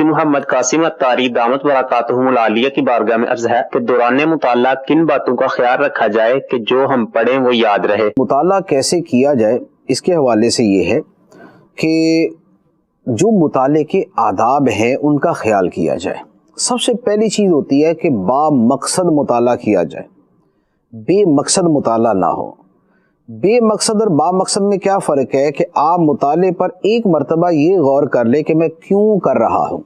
مفتی محمد قاسم اتاری دامت برکاتہم العالیہ کی بارگاہ میں عرض ہے کہ دوران مطالعہ کن باتوں کا خیال رکھا جائے کہ جو ہم پڑھیں وہ یاد رہے؟ مطالعہ کیسے کیا جائے اس کے حوالے سے یہ ہے کہ جو مطالعے کے آداب ہیں ان کا خیال کیا جائے۔ سب سے پہلی چیز ہوتی ہے کہ با مقصد مطالعہ کیا جائے، بے مقصد مطالعہ نہ ہو۔ بے مقصد اور با مقصد میں کیا فرق ہے کہ آپ مطالعے پر ایک مرتبہ یہ غور کر لیں کہ میں کیوں کر رہا ہوں،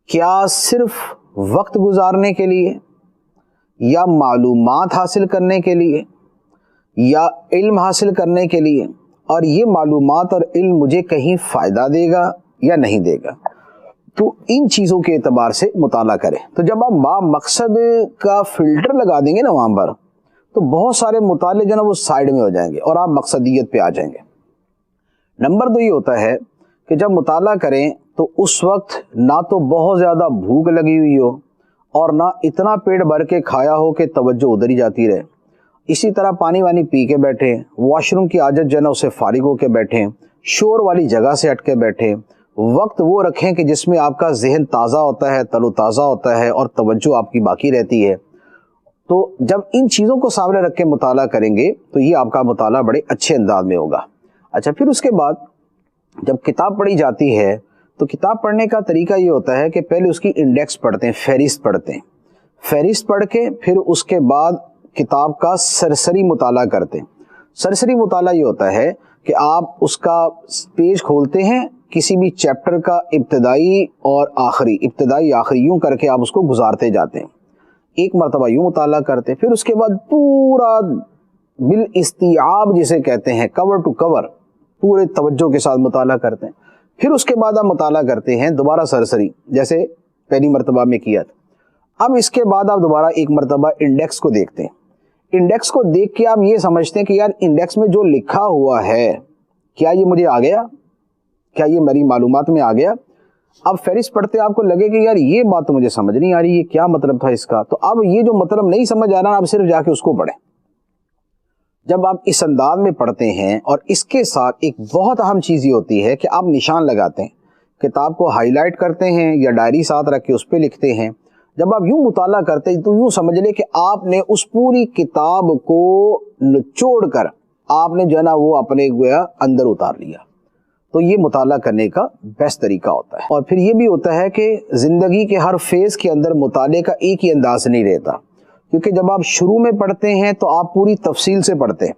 کیا صرف وقت گزارنے کے لیے یا معلومات حاصل کرنے کے لیے یا علم حاصل کرنے کے لیے، اور یہ معلومات اور علم مجھے کہیں فائدہ دے گا یا نہیں دے گا۔ تو ان چیزوں کے اعتبار سے مطالعہ کریں۔ تو جب آپ با مقصد کا فلٹر لگا دیں گے نا وہاں پر، تو بہت سارے مطالعے جو نا وہ سائیڈ میں ہو جائیں گے اور آپ مقصدیت پہ آ جائیں گے۔ نمبر 2 یہ ہوتا ہے کہ جب مطالعہ کریں تو اس وقت نہ تو بہت زیادہ بھوک لگی ہوئی ہو اور نہ اتنا پیٹ بھر کے کھایا ہو کہ توجہ ادھر ہی جاتی رہے۔ اسی طرح پانی وانی پی کے بیٹھیں، واش روم کی عادت جو ہے نا اسے فارغ ہو کے بیٹھیں، شور والی جگہ سے ہٹ کے بیٹھیں، وقت وہ رکھیں کہ جس میں آپ کا ذہن تازہ ہوتا ہے، تر و تازہ ہوتا ہے اور توجہ آپ کی باقی رہتی ہے۔ تو جب ان چیزوں کو سامنے رکھ کے مطالعہ کریں گے تو یہ آپ کا مطالعہ بڑے اچھے انداز میں ہوگا۔ اچھا، پھر اس کے بعد جب کتاب پڑھی جاتی ہے تو کتاب پڑھنے کا طریقہ یہ ہوتا ہے کہ پہلے اس کی انڈیکس پڑھتے ہیں، فہرست پڑھتے ہیں، فہرست پڑھ کے پھر اس کے بعد کتاب کا سرسری مطالعہ کرتے ہیں۔ سرسری مطالعہ یہ ہوتا ہے کہ آپ اس کا پیج کھولتے ہیں، کسی بھی چیپٹر کا ابتدائی اور آخری، ابتدائی آخری یوں کر کے آپ اس کو گزارتے جاتے ہیں، ایک مرتبہ یوں مطالعہ کرتے ہیں، پھر اس کے بعد پورا بالاستیعاب جسے کہتے ہیں، کور ٹو کور، پورے توجہ کے ساتھ مطالعہ کرتے ہیں۔ پھر اس کے بعد آپ مطالعہ کرتے ہیں دوبارہ سرسری، جیسے پہلی مرتبہ میں کیا تھا۔ اب اس کے بعد آپ دوبارہ ایک مرتبہ انڈیکس کو دیکھتے ہیں۔ انڈیکس کو دیکھ کے آپ یہ سمجھتے ہیں کہ یار انڈیکس میں جو لکھا ہوا ہے کیا یہ مجھے آ گیا، کیا یہ میری معلومات میں آ گیا؟ اب فہرست پڑھتے آپ کو لگے کہ یار یہ بات تو مجھے سمجھ نہیں آ رہی، یہ کیا مطلب تھا اس کا؟ تو اب یہ جو مطلب نہیں سمجھ آ رہا، آپ صرف جا کے اس کو پڑھیں۔ جب آپ اس انداز میں پڑھتے ہیں، اور اس کے ساتھ ایک بہت اہم چیز یہ ہوتی ہے کہ آپ نشان لگاتے ہیں، کتاب کو ہائی لائٹ کرتے ہیں یا ڈائری ساتھ رکھ کے اس پہ لکھتے ہیں۔ جب آپ یوں مطالعہ کرتے ہیں تو یوں سمجھ لیں کہ آپ نے اس پوری کتاب کو نچوڑ کر آپ نے جو ہے نا وہ اپنے گویا اندر اتار لیا۔ تو یہ مطالعہ کرنے کا بیسٹ طریقہ ہوتا ہے۔ اور پھر یہ بھی ہوتا ہے کہ زندگی کے ہر فیز کے اندر مطالعے کا ایک ہی انداز نہیں رہتا، کیونکہ جب آپ شروع میں پڑھتے ہیں تو آپ پوری تفصیل سے پڑھتے ہیں،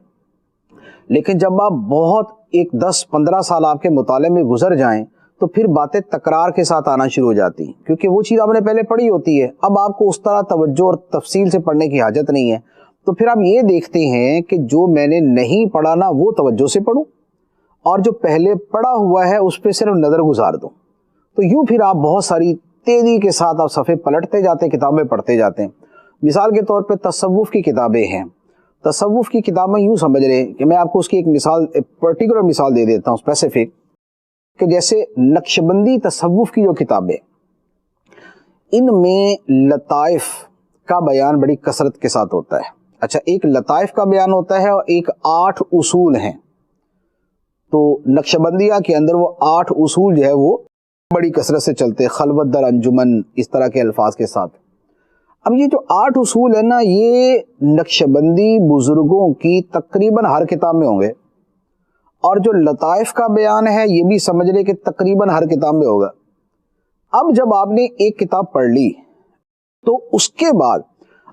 لیکن جب آپ بہت 10-15 سال آپ کے مطالعے میں گزر جائیں تو پھر باتیں تکرار کے ساتھ آنا شروع ہو جاتی ہیں، کیونکہ وہ چیز آپ نے پہلے پڑھی ہوتی ہے، اب آپ کو اس طرح توجہ اور تفصیل سے پڑھنے کی حاجت نہیں ہے۔ تو پھر آپ یہ دیکھتے ہیں کہ جو میں نے نہیں پڑھا نا وہ توجہ سے پڑھوں، اور جو پہلے پڑھا ہوا ہے اس پہ صرف نظر گزار دوں۔ تو یوں پھر آپ بہت ساری تیزی کے ساتھ آپ صفحے پلٹتے جاتے ہیں، کتابیں پڑھتے جاتے ہیں۔ مثال کے طور پہ تصوف کی کتابیں ہیں، تصوف کی کتابیں یوں سمجھ لیں کہ میں آپ کو اس کی ایک مثال، پرٹیکولر مثال دے دیتا ہوں اسپیسیفک، کہ جیسے نقش بندی تصوف کی جو کتابیں، ان میں لطائف کا بیان بڑی کثرت کے ساتھ ہوتا ہے۔ اچھا، ایک لطائف کا بیان ہوتا ہے اور ایک 8 اصول ہیں۔ تو نقش بندیہ کے اندر وہ 8 اصول جو ہے وہ بڑی کثرت سے چلتے، خلوت در انجمن، اس طرح کے الفاظ کے ساتھ۔ اب یہ جو 8 اصول ہیں نا، یہ نقش بندی بزرگوں کی تقریباً ہر کتاب میں ہوں گے، اور جو لطائف کا بیان ہے یہ بھی سمجھ لے کہ تقریباً ہر کتاب میں ہوگا۔ اب جب آپ نے ایک کتاب پڑھ لی تو اس کے بعد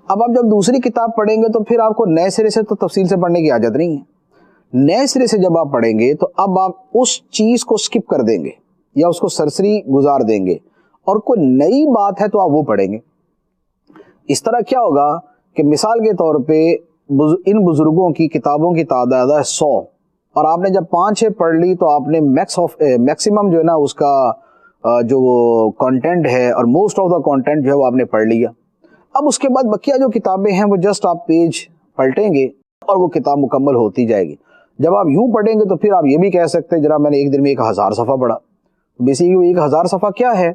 اب آپ جب دوسری کتاب پڑھیں گے تو پھر آپ کو نئے سرے سے تو تفصیل سے پڑھنے کی حاجت نہیں ہے۔ نئے سرے سے جب آپ پڑھیں گے تو اب آپ اس چیز کو سکپ کر دیں گے یا اس کو سرسری گزار دیں گے، اور کوئی نئی بات ہے تو آپ وہ پڑھیں گے۔ اس طرح کیا ہوگا کہ مثال کے طور پہ ان بزرگوں کی کتابوں کی تعداد ہے 100، اور آپ نے جب 5-6 پڑھ لی تو آپ نے میکسیمم جو ہے نا اس کا جو کانٹینٹ ہے اور موسٹ آف دا کانٹینٹ جو ہے وہ آپ نے پڑھ لیا۔ اب اس کے بعد بقیہ جو کتابیں ہیں وہ جسٹ آپ پیج پلٹیں گے اور وہ کتاب مکمل ہوتی جائے گی۔ جب آپ یوں پڑھیں گے تو پھر آپ یہ بھی کہہ سکتے ہیں جناب میں نے ایک دن میں 1000 صفحہ پڑھا۔ بیسیکلی 1000 صفحہ کیا ہے؟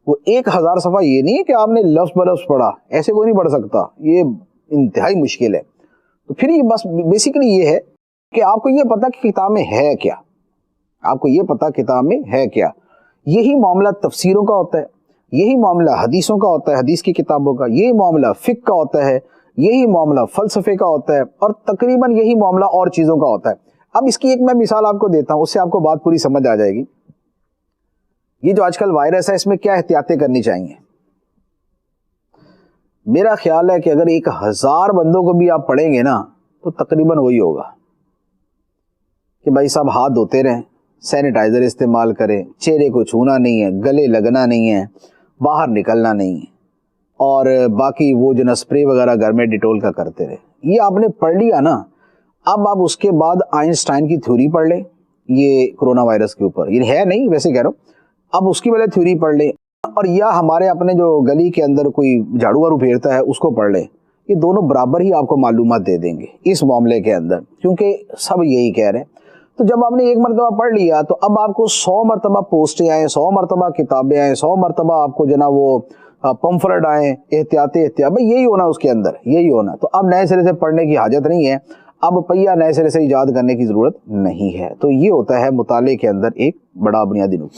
وہ 1000 صفحہ یہ نہیں ہے کہ آپ نے لفظ بلفظ پڑھا، ایسے کوئی نہیں پڑھ سکتا، یہ انتہائی مشکل ہے۔ تو پھر یہ بس بیسیکلی یہ ہے کہ آپ کو یہ پتا کہ کتاب میں ہے کیا، آپ کو یہ پتا کتاب میں ہے کیا۔ یہی معاملہ تفسیروں کا ہوتا ہے، یہی معاملہ حدیثوں کا ہوتا ہے، حدیث کی کتابوں کا، یہی معاملہ فقہ کا ہوتا ہے، یہی معاملہ فلسفے کا ہوتا ہے، اور تقریباً یہی معاملہ اور چیزوں کا ہوتا ہے۔ اب اس کی ایک میں مثال آپ کو دیتا ہوں، اس سے آپ کو بات پوری سمجھ آ جائے گی۔ یہ جو آج کل وائرس ہے، اس میں کیا احتیاطیں کرنی چاہیے؟ میرا خیال ہے کہ اگر 1000 بندوں کو بھی آپ پڑھیں گے نا تو تقریباً وہی ہوگا کہ بھائی صاحب ہاتھ دھوتے رہیں، سینیٹائزر استعمال کریں، چہرے کو چھونا نہیں ہے، گلے لگنا نہیں ہے، باہر نکلنا نہیں ہے، اور باقی وہ جو نا اسپرے وغیرہ گھر میں ڈیٹول کا کرتے رہے۔ یہ آپ نے پڑھ لیا نا، اب آپ اس کے بعد آئنسٹائن کی تھیوری پڑھ لیں، یہ کرونا وائرس کے اوپر، یہ ہے نہیں ویسے کہہ رہا ہوں، اب اس کی پہلے تھیوری پڑھ لیں، اور یا ہمارے اپنے جو گلی کے اندر کوئی جھاڑو وارو پھیرتا ہے اس کو پڑھ لیں۔ یہ دونوں برابر ہی آپ کو معلومات دے دیں گے اس معاملے کے اندر، کیونکہ سب یہی کہہ رہے ہیں۔ تو جب آپ نے ایک مرتبہ پڑھ لیا تو اب آپ کو 100 مرتبہ پوسٹیں آئیں، 100 مرتبہ کتابیں آئیں، 100 مرتبہ آپ کو جو نا وہ پمفلٹ آئیں، احتیاط بھائی یہی ہونا اس کے اندر، یہی ہونا۔ تو اب نئے سرے سے پڑھنے کی حاجت نہیں ہے، اب پہیا نئے سرے سے ایجاد کرنے کی ضرورت نہیں ہے۔ تو یہ ہوتا ہے مطالعے کے اندر ایک بڑا بنیادی نقطہ۔